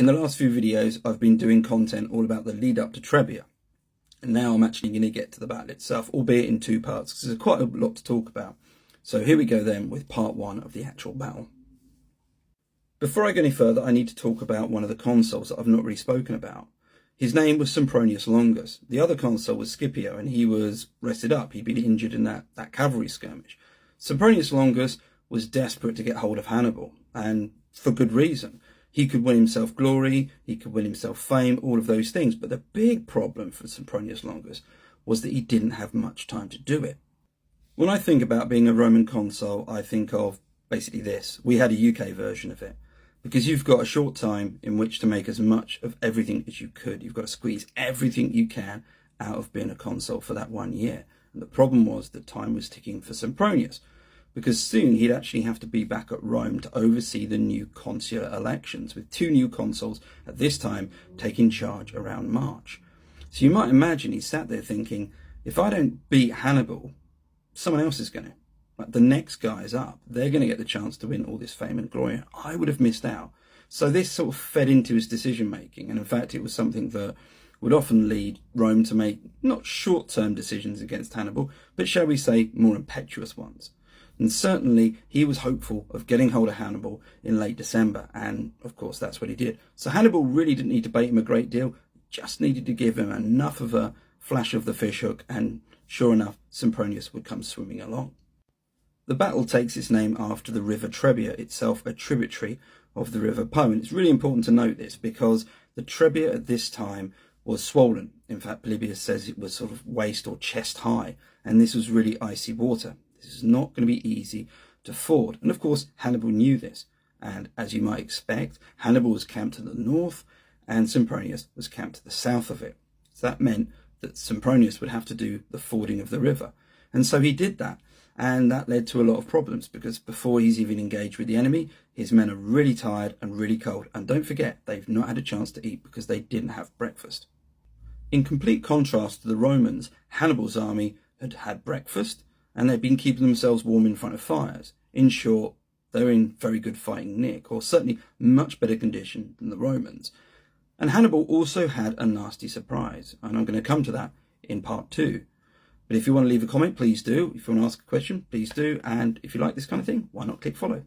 In the last few videos, I've been doing content all about the lead up to Trebia. And now I'm actually going to get to the battle itself, albeit in two parts, because there's quite a lot to talk about. So here we go then with part one of the actual battle. Before I go any further, I need to talk about one of the consuls that I've not really spoken about. His name was Sempronius Longus. The other consul was Scipio, and he was rested up. He'd been injured in that cavalry skirmish. Sempronius Longus was desperate to get hold of Hannibal, and for good reason. He could win himself glory, he could win himself fame, all of those things. But the big problem for Sempronius Longus was that he didn't have much time to do it. When I think about being a Roman consul, I think of basically this. We had a UK version of it. Because you've got a short time in which to make as much of everything as you could. You've got to squeeze everything you can out of being a consul for that 1 year. And the problem was that time was ticking for Sempronius, because soon he'd actually have to be back at Rome to oversee the new consular elections, with two new consuls at this time taking charge around March. So you might imagine he sat there thinking, if I don't beat Hannibal, someone else is going to. Like the next guys up, they're going to get the chance to win all this fame and glory, and I would have missed out. So this sort of fed into his decision making, and in fact it was something that would often lead Rome to make not short-term decisions against Hannibal, but shall we say more impetuous ones. And certainly he was hopeful of getting hold of Hannibal in late December, and of course that's what he did. So Hannibal really didn't need to bait him a great deal, just needed to give him enough of a flash of the fishhook, and sure enough, Sempronius would come swimming along. The battle takes its name after the river Trebia, itself a tributary of the river Po. And it's really important to note this because the Trebia at this time was swollen. In fact, Polybius says it was sort of waist or chest high, and this was really icy water. This is not going to be easy to ford. And of course, Hannibal knew this. And as you might expect, Hannibal was camped to the north and Sempronius was camped to the south of it. So that meant that Sempronius would have to do the fording of the river. And so he did that. And that led to a lot of problems because before he's even engaged with the enemy, his men are really tired and really cold. And don't forget, they've not had a chance to eat because they didn't have breakfast. In complete contrast to the Romans, Hannibal's army had had breakfast and they'd been keeping themselves warm in front of fires. In short, they were in very good fighting nick, or certainly much better condition than the Romans. And Hannibal also had a nasty surprise, and I'm going to come to that in part 2. But if you want to leave a comment, please do. If you want to ask a question, please do. And if you like this kind of thing, why not click follow?